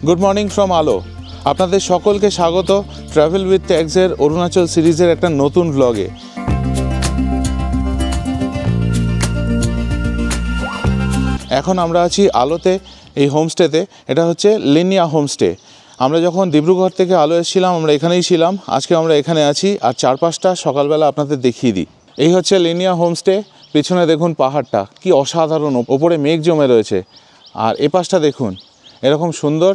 Good morning from আলো। আপনাদের সকলকে স্বাগত ট্রাভেল উইথ ট্যাগসের অরুণাচল সিরিজের একটা নতুন ব্লগে। এখন আমরা আছি আলোতে, এই হোমস্টেতে। এটা হচ্ছে লিনিয়া হোমস্টে। আমরা যখন ডিব্রুগড় থেকে আলো এসেছিলাম আমরা এখানেই ছিলাম, আজকে আমরা এখানে আছি। আর চারপাশটা সকালবেলা আপনাদের দেখিয়ে দিই। এই হচ্ছে লিনিয়া হোমস্টে। পিছনে দেখুন পাহাড়টা কি অসাধারণ, ওপরে মেঘ জমে রয়েছে। আর এ পাশটা দেখুন, এরকম সুন্দর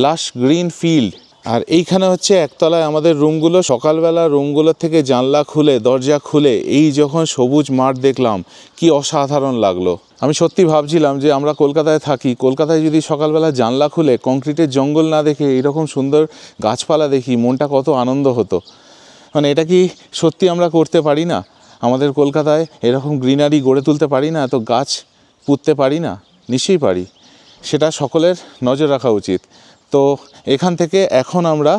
লাশ গ্রিন ফিল্ড। আর এইখানে হচ্ছে একতলায় আমাদের রুমগুলো। সকালবেলা রুমগুলোর থেকে জানলা খুলে, দরজা খুলে এই যখন সবুজ মাঠ দেখলাম, কি অসাধারণ লাগলো। আমি সত্যি ভাবছিলাম যে আমরা কলকাতায় থাকি, কলকাতায় যদি সকালবেলা জানলা খুলে কংক্রিটের জঙ্গল না দেখে এইরকম সুন্দর গাছপালা দেখি, মনটা কত আনন্দ হতো। মানে এটা কি সত্যি আমরা করতে পারি না? আমাদের কলকাতায় এরকম গ্রিনারি গড়ে তুলতে পারি না? এত গাছ পুঁততে পারি না? নিশ্চয়ই পারি। সেটা সকলের নজর রাখা উচিত। তো এখান থেকে এখন আমরা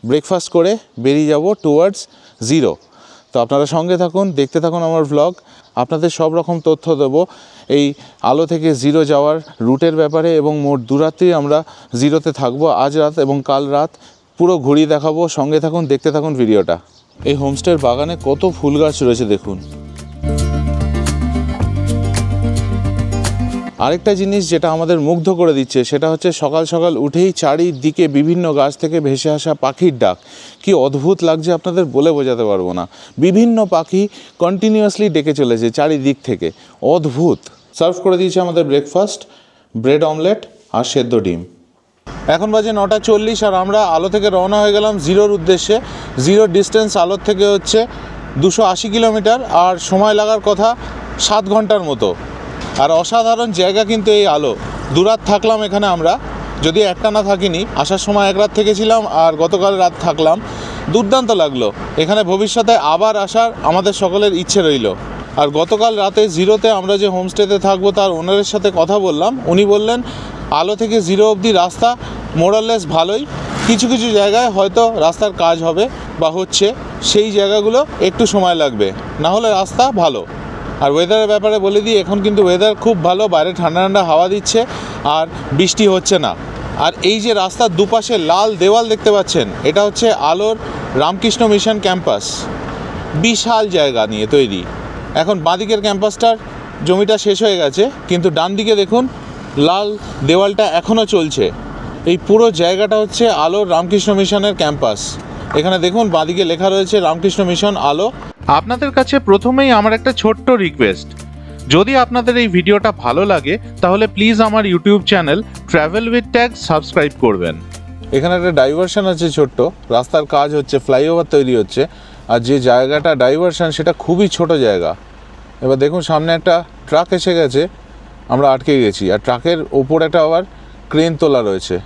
ব্রেকফাস্ট করে বেরিয়ে যাব টুয়ার্ডস জিরো। তো আপনারা সঙ্গে থাকুন, দেখতে থাকুন আমার ভ্লগ। আপনাদের সব রকম তথ্য দেবো এই আলো থেকে জিরো যাওয়ার রুটের ব্যাপারে, এবং মোট দুরাত্রি আমরা জিরোতে থাকবো, আজ রাত এবং কাল রাত। পুরো ঘুরিয়ে দেখাবো, সঙ্গে থাকুন, দেখতে থাকুন ভিডিওটা। এই হোমস্টের বাগানে কত ফুল গাছ রয়েছে দেখুন। আরেকটা জিনিস যেটা আমাদের মুগ্ধ করে দিচ্ছে সেটা হচ্ছে সকাল সকাল উঠেই চারিদিকে বিভিন্ন গাছ থেকে ভেসে আসা পাখির ডাক। কি অদ্ভুত লাগছে, আপনাদের বলে বোঝাতে পারবো না। বিভিন্ন পাখি কন্টিনিউয়াসলি ডেকে চলেছে চারিদিক থেকে, অদ্ভুত। সার্ভ করে দিয়েছে আমাদের ব্রেকফাস্ট, ব্রেড অমলেট আর সেদ্ধ ডিম। এখন বাজে 9:40 আর আমরা আলো থেকে রওনা হয়ে গেলাম জিরোর উদ্দেশ্যে। জিরোর ডিস্টেন্স আলোর থেকে হচ্ছে 280 কিলোমিটার, আর সময় লাগার কথা 7 ঘন্টার মতো। আর অসাধারণ জায়গা কিন্তু এই আলো। দুরাত থাকলাম এখানে আমরা, যদি একটানা থাকিনি। আসার সময় এক রাত থেকেছিলাম আর গতকাল রাত থাকলাম। দুর্দান্ত লাগলো। এখানে ভবিষ্যতে আবার আসার আমাদের সকলের ইচ্ছে রইল। আর গতকাল রাতে জিরোতে আমরা যে হোমস্টেতে থাকবো তার ওনারের সাথে কথা বললাম। উনি বললেন আলো থেকে জিরো অবধি রাস্তা মোরাললেস ভালোই, কিছু কিছু জায়গায় হয়তো রাস্তার কাজ হবে বা হচ্ছে, সেই জায়গাগুলো একটু সময় লাগবে, না হলে রাস্তা ভালো। আর ওয়েদারের ব্যাপারে বলে দিই, এখন কিন্তু ওয়েদার খুব ভালো, বাইরে ঠান্ডা ঠান্ডা হাওয়া দিচ্ছে আর বৃষ্টি হচ্ছে না। আর এই যে রাস্তার দুপাশে লাল দেওয়াল দেখতে পাচ্ছেন, এটা হচ্ছে আলোর রামকৃষ্ণ মিশন ক্যাম্পাস। বিশাল জায়গা নিয়ে তৈরি। এখন বাঁদিকের ক্যাম্পাসটার জমিটা শেষ হয়ে গেছে, কিন্তু ডান দিকে দেখুন লাল দেওয়ালটা এখনও চলছে। এই পুরো জায়গাটা হচ্ছে আলোর রামকৃষ্ণ মিশনের ক্যাম্পাস। এখানে দেখুন বাঁদিকে লেখা রয়েছে রামকৃষ্ণ মিশন আলো। আপনাদের কাছে প্রথমেই আমার একটা ছোট্ট রিকোয়েস্ট, যদি আপনাদের এই ভিডিওটা ভালো লাগে তাহলে প্লিজ আমার YouTube channel travel with tags subscribe করবেন। এখানে একটা ডাইভারশন আছে ছোট্ট, রাস্তার কাজ হচ্ছে, ফ্লাইওভার তৈরি হচ্ছে। আর যে জায়গাটা ডাইভারশন সেটা খুবই ছোট জায়গা। এবার দেখুন সামনে একটা ট্রাক এসে গেছে, আমরা আটকে গেছি। আর ট্রাকের ওপর একটা আবার ক্রেন তোলা রয়েছে।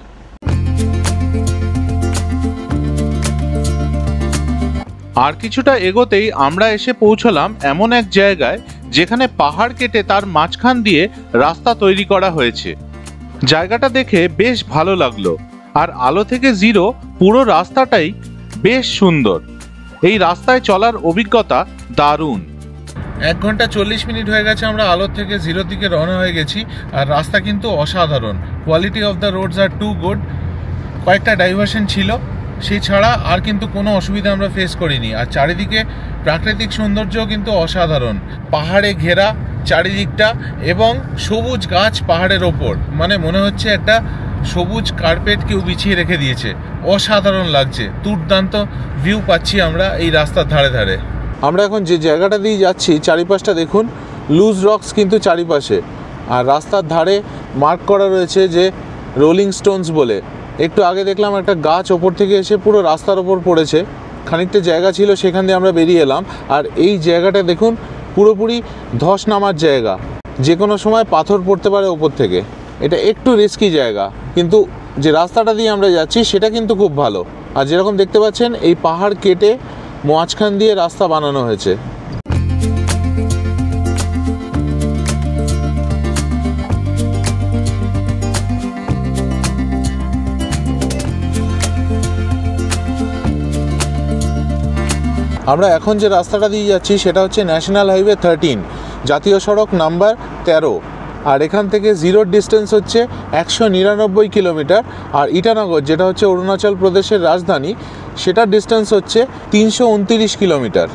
আর কিছুটা এগোতেই আমরা এসে পৌঁছলাম এমন এক জায়গায় যেখানে পাহাড় কেটে তার মাঝখান দিয়ে রাস্তা তৈরি করা হয়েছে। জায়গাটা দেখে বেশ ভালো লাগলো। আর আলো থেকে জিরো পুরো রাস্তাটাই বেশ সুন্দর। এই রাস্তায় চলার অভিজ্ঞতা দারুণ। 1 ঘন্টা 40 মিনিট হয়ে গেছে আমরা আলোর থেকে জিরোর দিকে রওনা হয়ে গেছি। আর রাস্তা কিন্তু অসাধারণ। Quality of the roads are too good. কয়েকটা ডাইভারশন ছিল, সেই ছাড়া আর কিন্তু কোনো অসুবিধা আমরা ফেস করিনি। আর চারিদিকে প্রাকৃতিক সৌন্দর্য কিন্তু অসাধারণ। পাহাড়ে ঘেরা চারিদিকটা এবং সবুজ গাছ পাহাড়ের ওপর, মানে মনে হচ্ছে একটা সবুজ কার্পেট কেউ বিছিয়ে রেখে দিয়েছে। অসাধারণ লাগছে, দুর্দান্ত ভিউ পাচ্ছি আমরা এই রাস্তার ধারে ধারে। আমরা এখন যে জায়গাটা দিয়ে যাচ্ছি চারিপাশটা দেখুন, লুজ রকস কিন্তু চারিপাশে। আর রাস্তার ধারে মার্ক করা রয়েছে যে রোলিং স্টোনস বলে। একটু আগে দেখলাম একটা গাছ ওপর থেকে এসে পুরো রাস্তার ওপর পড়েছে। খানিকটা জায়গা ছিল, সেখান দিয়ে আমরা বেরিয়ে এলাম। আর এই জায়গাটা দেখুন পুরোপুরি ধস নামার জায়গা, যে কোনো সময় পাথর পড়তে পারে ওপর থেকে। এটা একটু রিস্কি জায়গা, কিন্তু যে রাস্তাটা দিয়ে আমরা যাচ্ছি সেটা কিন্তু খুব ভালো। আর যেরকম দেখতে পাচ্ছেন এই পাহাড় কেটে মাঝখান দিয়ে রাস্তা বানানো হয়েছে। আমরা এখন যে রাস্তাটা দিয়ে যাচ্ছি সেটা হচ্ছে ন্যাশনাল হাইওয়ে 13, জাতীয় সড়ক নাম্বার 13। আর এখান থেকে জিরোর ডিস্টেন্স হচ্ছে 199 কিলোমিটার। আর ইটানগর যেটা হচ্ছে অরুণাচল প্রদেশের রাজধানী, সেটার ডিস্টেন্স হচ্ছে 329 কিলোমিটার।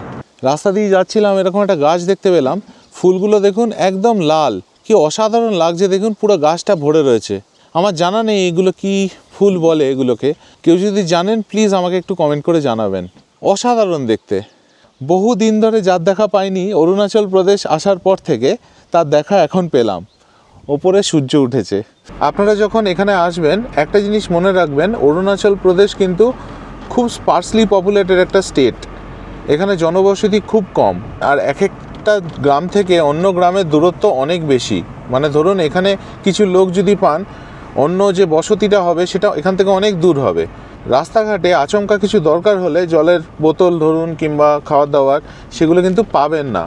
রাস্তা দিয়ে যাচ্ছিলাম, এরকম একটা গাছ দেখতে পেলাম, ফুলগুলো দেখুন একদম লাল, কি অসাধারণ লাগছে দেখুন, পুরো গাছটা ভরে রয়েছে। আমার জানা নেই এগুলো কি ফুল বলে এগুলোকে, কেউ যদি জানেন প্লিজ আমাকে একটু কমেন্ট করে জানাবেন। অসাধারণ দেখতে, বহু দিন ধরে যার দেখা পাইনি অরুণাচল প্রদেশ আসার পর থেকে, তার দেখা এখন পেলাম। ওপরে সূর্য উঠেছে। আপনারা যখন এখানে আসবেন একটা জিনিস মনে রাখবেন, অরুণাচল প্রদেশ কিন্তু খুব স্পার্সলি পপুলেটেড একটা স্টেট। এখানে জনবসতি খুব কম, আর এক একটা গ্রাম থেকে অন্য গ্রামের দূরত্ব অনেক বেশি। মানে ধরুন এখানে কিছু লোক যদি পান, অন্য যে বসতিটা হবে সেটা এখান থেকে অনেক দূর হবে। রাস্তাঘাটে আচমকা কিছু দরকার হলে জলের বোতল ধরুন কিংবা খাওয়ার দাওয়ার, সেগুলো কিন্তু পাবেন না।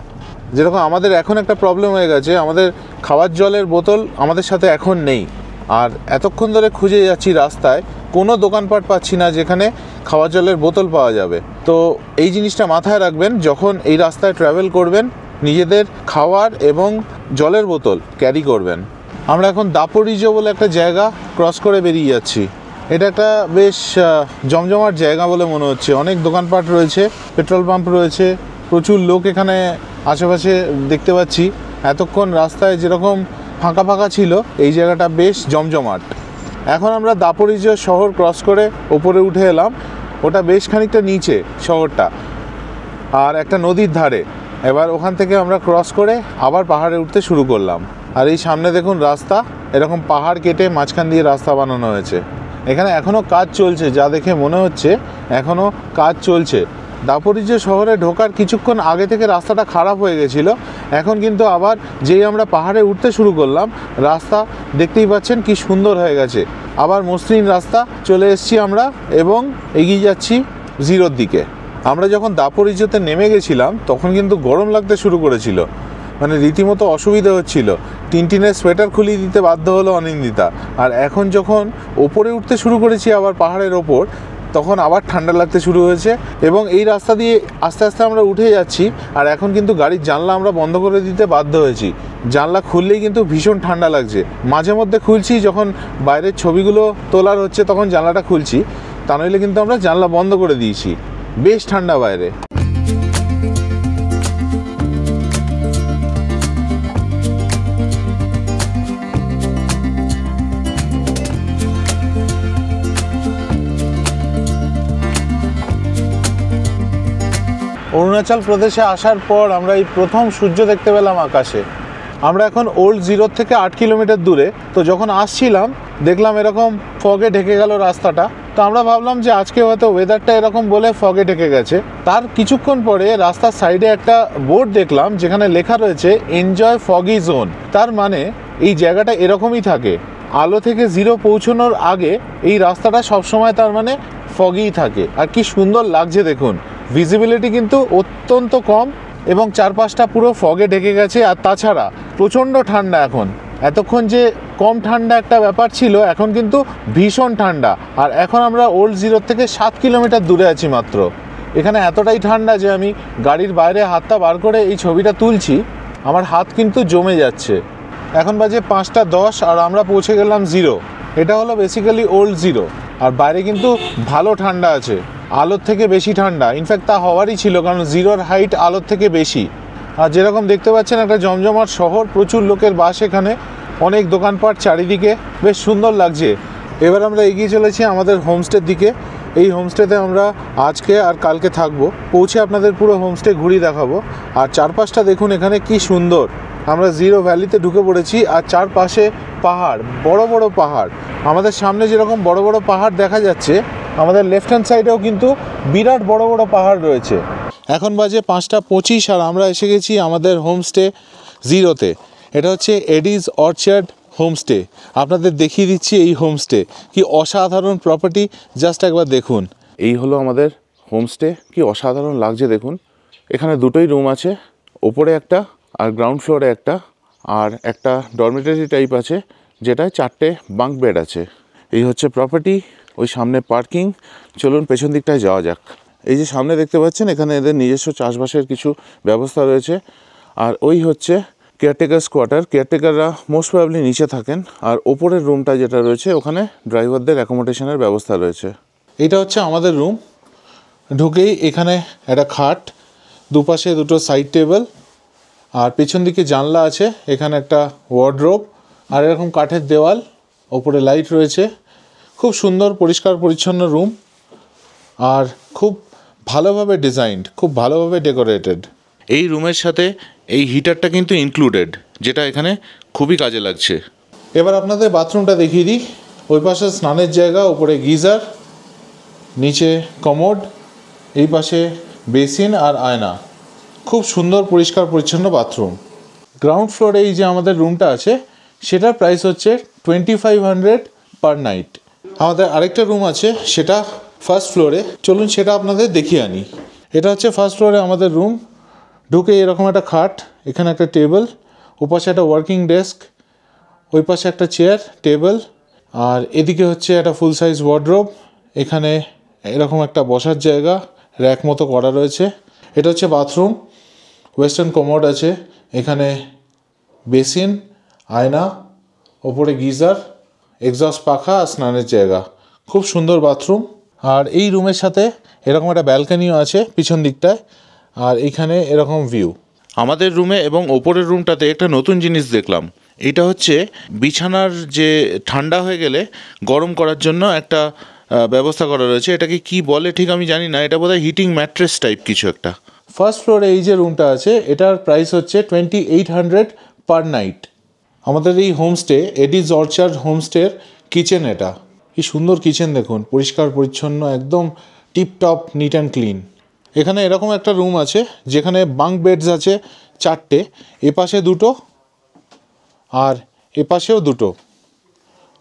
যেরকম আমাদের এখন একটা প্রবলেম হয়ে গেছে, আমাদের খাওয়ার জলের বোতল আমাদের সাথে এখন নেই। আর এতক্ষণ ধরে খুঁজে যাচ্ছি রাস্তায়, কোনো দোকানপাট পাচ্ছি না যেখানে খাওয়ার জলের বোতল পাওয়া যাবে। তো এই জিনিসটা মাথায় রাখবেন, যখন এই রাস্তায় ট্রাভেল করবেন নিজেদের খাওয়ার এবং জলের বোতল ক্যারি করবেন। আমরা এখন দাপরিজো বলে একটা জায়গা ক্রস করে বেরিয়ে যাচ্ছি। এটা একটা বেশ জমজমাট জায়গা বলে মনে হচ্ছে, অনেক দোকানপাট রয়েছে, পেট্রোল পাম্প রয়েছে, প্রচুর লোক এখানে আশেপাশে দেখতে পাচ্ছি। এতক্ষণ রাস্তায় যেরকম ফাঁকা ফাঁকা ছিল, এই জায়গাটা বেশ জমজমাট। এখন আমরা দাপরিজো শহর ক্রস করে ওপরে উঠে এলাম, ওটা বেশ খানিকটা নিচে শহরটা, আর একটা নদীর ধারে। এবার ওখান থেকে আমরা ক্রস করে আবার পাহাড়ে উঠতে শুরু করলাম। আর এই সামনে দেখুন রাস্তা, এরকম পাহাড় কেটে মাঝখান দিয়ে রাস্তা বানানো হয়েছে। এখানে এখনও কাজ চলছে, যা দেখে মনে হচ্ছে এখনও কাজ চলছে। দাপরিজো শহরে ঢোকার কিছুক্ষণ আগে থেকে রাস্তাটা খারাপ হয়ে গেছিলো, এখন কিন্তু আবার যেই আমরা পাহাড়ে উঠতে শুরু করলাম, রাস্তা দেখতেই পাচ্ছেন কি সুন্দর হয়ে গেছে, আবার মসৃণ রাস্তা চলে এসেছি আমরা এবং এগিয়ে যাচ্ছি জিরোর দিকে। আমরা যখন দাপরিজোতে নেমে গেছিলাম তখন কিন্তু গরম লাগতে শুরু করেছিল, মানে রীতিমতো অসুবিধা হচ্ছিল, টিনটিনের সোয়েটার খুলিয়ে দিতে বাধ্য হলো অনিন্দিতা। আর এখন যখন ওপরে উঠতে শুরু করেছি আবার পাহাড়ের ওপর, তখন আবার ঠান্ডা লাগতে শুরু হয়েছে। এবং এই রাস্তা দিয়ে আস্তে আস্তে আমরা উঠে যাচ্ছি, আর এখন কিন্তু গাড়ির জানলা আমরা বন্ধ করে দিতে বাধ্য হয়েছি। জানলা খুললেই কিন্তু ভীষণ ঠান্ডা লাগছে। মাঝে মধ্যে খুলছি, যখন বাইরের ছবিগুলো তোলার হচ্ছে তখন জানলাটা খুলছি, তা নইলে কিন্তু আমরা জানলা বন্ধ করে দিয়েছি। বেশ ঠান্ডা বাইরে। অরুণাচল প্রদেশে আসার পর আমরা এই প্রথম সূর্য দেখতে পেলাম আকাশে। আমরা এখন ওল্ড জিরোর থেকে 8 কিলোমিটার দূরে। তো যখন আসছিলাম দেখলাম এরকম ফগে ঢেকে গেল রাস্তাটা। তো আমরা ভাবলাম যে আজকে হয়তো ওয়েদারটা এরকম বলে ফগে ঢেকে গেছে। তার কিছুক্ষণ পরে রাস্তার সাইডে একটা বোর্ড দেখলাম যেখানে লেখা রয়েছে এনজয় ফগি জোন। তার মানে এই জায়গাটা এরকমই থাকে, আলো থেকে জিরো পৌঁছানোর আগে এই রাস্তাটা সবসময় তার মানে ফগিই থাকে। আর কি সুন্দর লাগছে দেখুন, ভিজিবিলিটি কিন্তু অত্যন্ত কম এবং চারপাশটা পুরো ফগে ঢেকে গেছে। আর তাছাড়া প্রচণ্ড ঠান্ডা এখন। এতক্ষণ যে কম ঠান্ডা একটা ব্যাপার ছিল, এখন কিন্তু ভীষণ ঠান্ডা। আর এখন আমরা ওল্ড জিরোর থেকে 7 কিলোমিটার দূরে আছি মাত্র। এখানে এতটাই ঠান্ডা যে আমি গাড়ির বাইরে হাতটা বার করে এই ছবিটা তুলছি, আমার হাত কিন্তু জমে যাচ্ছে। এখন বাজে 5:10 আর আমরা পৌঁছে গেলাম জিরো। এটা হলো বেসিক্যালি ওল্ড জিরো। আর বাইরে কিন্তু ভালো ঠান্ডা আছে, আলোর থেকে বেশি ঠান্ডা। ইনফ্যাক্ট তা হওয়ারই ছিল, কারণ জিরোর হাইট আলোর থেকে বেশি। আর যেরকম দেখতে পাচ্ছেন একটা জমজমাট শহর, প্রচুর লোকের বাস এখানে, অনেক দোকানপাট চারিদিকে, বেশ সুন্দর লাগছে। এবার আমরা এগিয়ে চলেছি আমাদের হোমস্টের দিকে। এই হোমস্টেতে আমরা আজকে আর কালকে থাকবো। পৌঁছে আপনাদের পুরো হোমস্টে ঘুরিয়ে দেখাবো। আর চারপাশটা দেখুন এখানে কি সুন্দর। আমরা জিরো ভ্যালিতে ঢুকে পড়েছি, আর চারপাশে পাহাড়, বড় বড় পাহাড়। আমাদের সামনে যেরকম বড় বড় পাহাড় দেখা যাচ্ছে, আমাদের লেফট হ্যান্ড সাইডেও কিন্তু বিরাট বড় বড় পাহাড় রয়েছে। এখন বাজে 5:25 আর আমরা এসে গেছি আমাদের হোমস্টে জিরোতে। এটা হচ্ছে এডিজ অর্চার্ড হোমস্টে। আপনাদের দেখিয়ে দিচ্ছি এই হোমস্টে, কি অসাধারণ প্রপার্টি, জাস্ট একবার দেখুন। এই হলো আমাদের হোমস্টে, কি অসাধারণ লাগছে দেখুন। এখানে দুটোই রুম আছে, ওপরে একটা আর গ্রাউন্ড ফ্লোরে একটা, আর একটা ডরমেটরি টাইপ আছে যেটায় 4টে বাঙ্ক বেড আছে। এই হচ্ছে প্রপার্টি। ওই সামনে পার্কিং। চলুন পেছন দিকটায় যাওয়া যাক। এই যে সামনে দেখতে পাচ্ছেন, এখানে এদের নিজস্ব চাষবাসের কিছু ব্যবস্থা রয়েছে। আর ওই হচ্ছে কেয়ারটেকার্স কোয়ার্টার। কেয়ারটেকাররা মোস্ট প্রবাবলি নিচে থাকেন, আর ওপরের রুমটা যেটা রয়েছে ওখানে ড্রাইভারদের অ্যাকোমোডেশনের ব্যবস্থা রয়েছে। এটা হচ্ছে আমাদের রুম। ঢুকেই এখানে একটা খাট, দুপাশে দুটো সাইড টেবিল, আর পেছন দিকে জানলা আছে, এখানে একটা ওয়ার্ডরোব, আর এরকম কাঠের দেওয়াল, ওপরে লাইট রয়েছে। খুব সুন্দর পরিষ্কার পরিচ্ছন্ন রুম, আর খুব ভালোভাবে ডিজাইনড, খুব ভালোভাবে ডেকোরেটেড। এই রুমের সাথে এই হিটারটা কিন্তু ইনক্লুডেড, যেটা এখানে খুবই কাজে লাগছে। এবার আপনাদের বাথরুমটা দেখিয়ে দিই। ওই পাশে স্নানের জায়গা, ওপরে গিজার, নিচে কমোড, এই পাশে বেসিন আর আয়না। খুব সুন্দর পরিষ্কার পরিচ্ছন্ন বাথরুম। গ্রাউন্ড ফ্লোরে এই যে আমাদের রুমটা আছে, সেটার প্রাইস হচ্ছে 2500 পার নাইট। আমাদের আরেকটা রুম আছে, সেটা ফার্স্ট ফ্লোরে। চলুন সেটা আপনাদের দেখিয়ে আনি। এটা হচ্ছে ফার্স্ট ফ্লোরে আমাদের রুম। ঢুকে এরকম একটা খাট, এখানে একটা টেবিল, ওপাশে একটা ওয়ার্কিং ডেস্ক, ওই পাশে একটা চেয়ার টেবিল, আর এদিকে হচ্ছে একটা ফুল সাইজ ওয়ার্ডরোব। এখানে এরকম একটা বসার জায়গা, র্যাক মতো করা রয়েছে। এটা হচ্ছে বাথরুম, ওয়েস্টার্ন কমোড আছে, এখানে বেসিন, আয়না, ওপরে গিজার, এক্সস্ট পাখা আর স্নানের জায়গা। খুব সুন্দর বাথরুম। আর এই রুমের সাথে এরকম একটা ব্যালকনিও আছে পিছন দিকটায়, আর এইখানে এরকম ভিউ। আমাদের রুমে এবং ওপরের রুমটাতে একটা নতুন জিনিস দেখলাম। এটা হচ্ছে বিছানার যে ঠান্ডা হয়ে গেলে গরম করার জন্য একটা ব্যবস্থা করা রয়েছে। এটাকে কি বলে ঠিক আমি জানি না, এটা বোধহয় হিটিং ম্যাট্রেস টাইপ কিছু একটা। ফার্স্ট ফ্লোরে এই যে রুমটা আছে, এটার প্রাইস হচ্ছে 2800 পার নাইট। আমাদের এই হোমস্টে, এডিজ অর্চার্ড হোমস্টের কিচেন এটা। কি সুন্দর কিচেন দেখুন, পরিষ্কার পরিচ্ছন্ন, একদম টিপটপ নিট অ্যান্ড ক্লিন। এখানে এরকম একটা রুম আছে যেখানে বাঙ্ক বেডস আছে 4টে, এপাশে 2টো আর এপাশেও 2টো।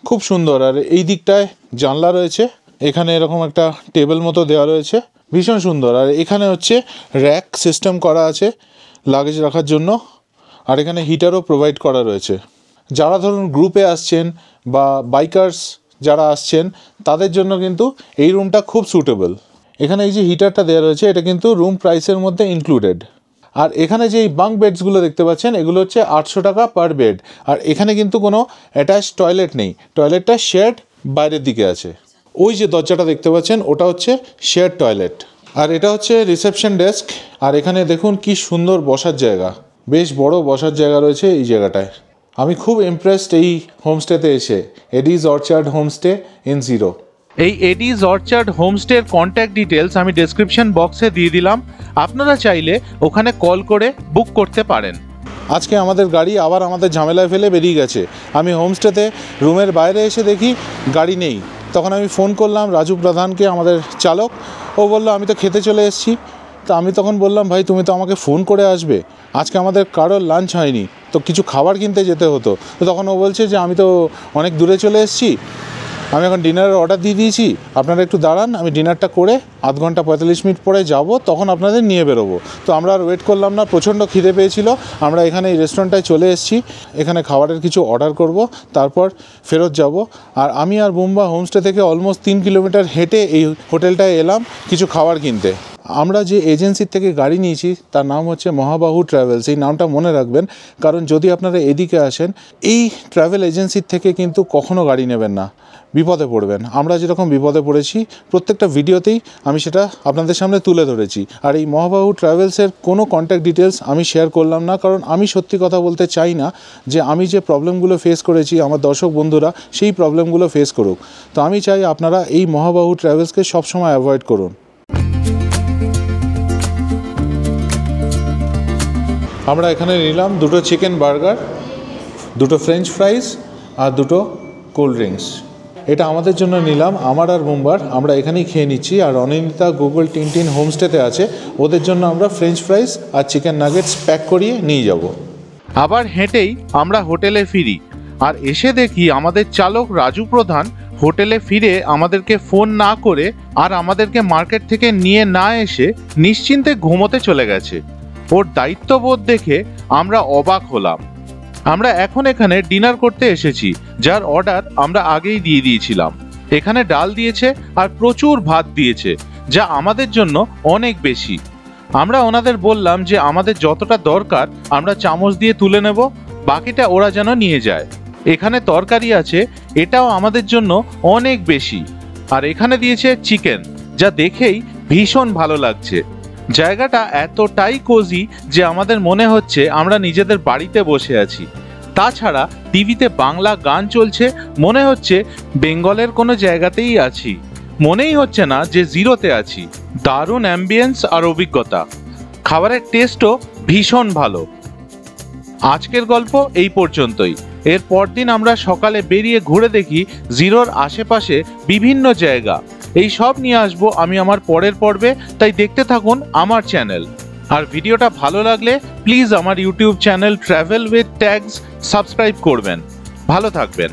খুব সুন্দর। আর এই দিকটায় জানলা রয়েছে, এখানে এরকম একটা টেবিল মতো দেওয়া রয়েছে, ভীষণ সুন্দর। আর এখানে হচ্ছে র্যাক সিস্টেম করা আছে লাগেজ রাখার জন্য, আর এখানে হিটারও প্রোভাইড করা রয়েছে। যারা ধরুন গ্রুপে আসছেন বা বাইকার্স যারা আসছেন, তাদের জন্য কিন্তু এই রুমটা খুব সুটেবল। এখানে এই যে হিটারটা দেওয়া রয়েছে, এটা কিন্তু রুম প্রাইসের মধ্যে ইনক্লুডেড। আর এখানে যে বাঙ্ক বেডসগুলো দেখতে পাচ্ছেন, এগুলো হচ্ছে 800 টাকা পার বেড। আর এখানে কিন্তু কোনো অ্যাটাচ টয়লেট নেই, টয়লেটটা শেয়ার্ড বাইরের দিকে আছে। ওই যে দরজাটা দেখতে পাচ্ছেন, ওটা হচ্ছে শেয়ার্ড টয়লেট। আর এটা হচ্ছে রিসেপশন ডেস্ক। আর এখানে দেখুন কি সুন্দর বসার জায়গা, বেশ বড় বসার জায়গা রয়েছে এই জায়গাটায়। আমি খুব ইমপ্রেসড এই হোমস্টেতে এসে, এডিজ অর্চার্ড হোমস্টে ইন জিরো। এই এডিজ অর্চার্ড হোমস্টের কন্ট্যাক্ট ডিটেলস আমি ডেসক্রিপশন বক্সে দিয়ে দিলাম, আপনারা চাইলে ওখানে কল করে বুক করতে পারেন। আজকে আমাদের গাড়ি আবার আমাদের ঝামেলায় ফেলে বেরিয়ে গেছে। আমি হোমস্টেতে রুমের বাইরে এসে দেখি গাড়ি নেই। তখন আমি ফোন করলাম রাজু প্রধানকে, আমাদের চালক। ও বললো আমি তো খেতে চলে এসেছি। তা আমি তখন বললাম ভাই তুমি তো আমাকে ফোন করে আসবে, আজকে আমাদের কারোর লাঞ্চ হয়নি, তো কিছু খাবার কিনতে যেতে হতো। তো তখন ও বলছে যে আমি তো অনেক দূরে চলে এসেছি, আমি এখন ডিনারের অর্ডার দিয়ে দিয়েছি, আপনারা একটু দাঁড়ান, আমি ডিনারটা করে আধ ঘন্টা 45 মিনিট পরে যাব, তখন আপনাদের নিয়ে বেরোবো। তো আমরা আর ওয়েট করলাম না, প্রচণ্ড খিদে পেয়েছিল। আমরা এখানে এই রেস্টুরেন্টটায় চলে এসেছি, এখানে খাবারের কিছু অর্ডার করব, তারপর ফেরত যাব। আর আমি আর বুম্বা হোমস্টে থেকে অলমোস্ট 3 কিলোমিটার হেঁটে এই হোটেলটায় এলাম কিছু খাবার কিনতে। আমরা যে এজেন্সির থেকে গাড়ি নিয়েছি তার নাম হচ্ছে মহাবাহু ট্রাভেলস। এই নামটা মনে রাখবেন, কারণ যদি আপনারা এদিকে আসেন, এই ট্রাভেল এজেন্সির থেকে কিন্তু কখনো গাড়ি নেবেন না, বিপদে পড়বেন। আমরা যেরকম বিপদে পড়েছি প্রত্যেকটা ভিডিওতেই আমি সেটা আপনাদের সামনে তুলে ধরেছি। আর এই মহাবাহু ট্রাভেলসের কোনো কন্ট্যাক্ট ডিটেলস আমি শেয়ার করলাম না, কারণ আমি সত্যি কথা বলতে চাই না যে আমি যে প্রবলেমগুলো ফেস করেছি আমার দর্শক বন্ধুরা সেই প্রবলেমগুলো ফেস করুক। তো আমি চাই আপনারা এই মহাবাহু ট্রাভেলসকে সবসময় অ্যাভয়েড করুন। আমরা এখানে নিলাম 2টো চিকেন বার্গার, 2টো ফ্রেঞ্চ ফ্রাইজ আর 2টো কোল্ড ড্রিঙ্কস। এটা আমাদের জন্য নিলাম, আমার আর বুম্বার, আমরা এখানেই খেয়ে নিচ্ছি। আর অনিন্দিতা গুগল টিনটিন হোমস্টেতে আছে, ওদের জন্য আমরা ফ্রেঞ্চ ফ্রাইজ আর চিকেন নাগেটস প্যাক করিয়ে নিয়ে যাব। আবার হেঁটেই আমরা হোটেলে ফিরি, আর এসে দেখি আমাদের চালক রাজু প্রধান হোটেলে ফিরে আমাদেরকে ফোন না করে আর আমাদেরকে মার্কেট থেকে নিয়ে না এসে নিশ্চিন্তে ঘুমোতে চলে গেছে। ওর দায়িত্ববোধ দেখে আমরা অবাক হলাম। আমরা এখন এখানে ডিনার করতে এসেছি, যার অর্ডার আমরা আগেই দিয়ে দিয়েছিলাম। এখানে ডাল দিয়েছে আর প্রচুর ভাত দিয়েছে, যা আমাদের জন্য অনেক বেশি। আমরা ওনাদের বললাম যে আমাদের যতটা দরকার আমরা চামচ দিয়ে তুলে নেব, বাকিটা ওরা যেন নিয়ে যায়। এখানে তরকারি আছে, এটাও আমাদের জন্য অনেক বেশি। আর এখানে দিয়েছে চিকেন, যা দেখেই ভীষণ ভালো লাগছে। জায়গাটা এতটাই কোজি যে আমাদের মনে হচ্ছে আমরা নিজেদের বাড়িতে বসে আছি। তাছাড়া টিভিতে বাংলা গান চলছে, মনে হচ্ছে বেঙ্গলের কোনো জায়গাতেই আছি, মনেই হচ্ছে না যে জিরোতে আছি। দারুণ অ্যাম্বিয়েন্স আর অভিজ্ঞতা, খাবারের টেস্টও ভীষণ ভালো। আজকের গল্প এই পর্যন্তই। এর পরদিন আমরা সকালে বেরিয়ে ঘুরে দেখি জিরোর আশেপাশে বিভিন্ন জায়গা। এই সব নিয়ে আসবো আমি আমার পরের পর্বে, তাই দেখতে থাকুন আমার চ্যানেল। আর ভিডিওটা ভালো লাগলে প্লিজ আমার YouTube channel travel with tags subscribe করবেন। ভালো থাকবেন।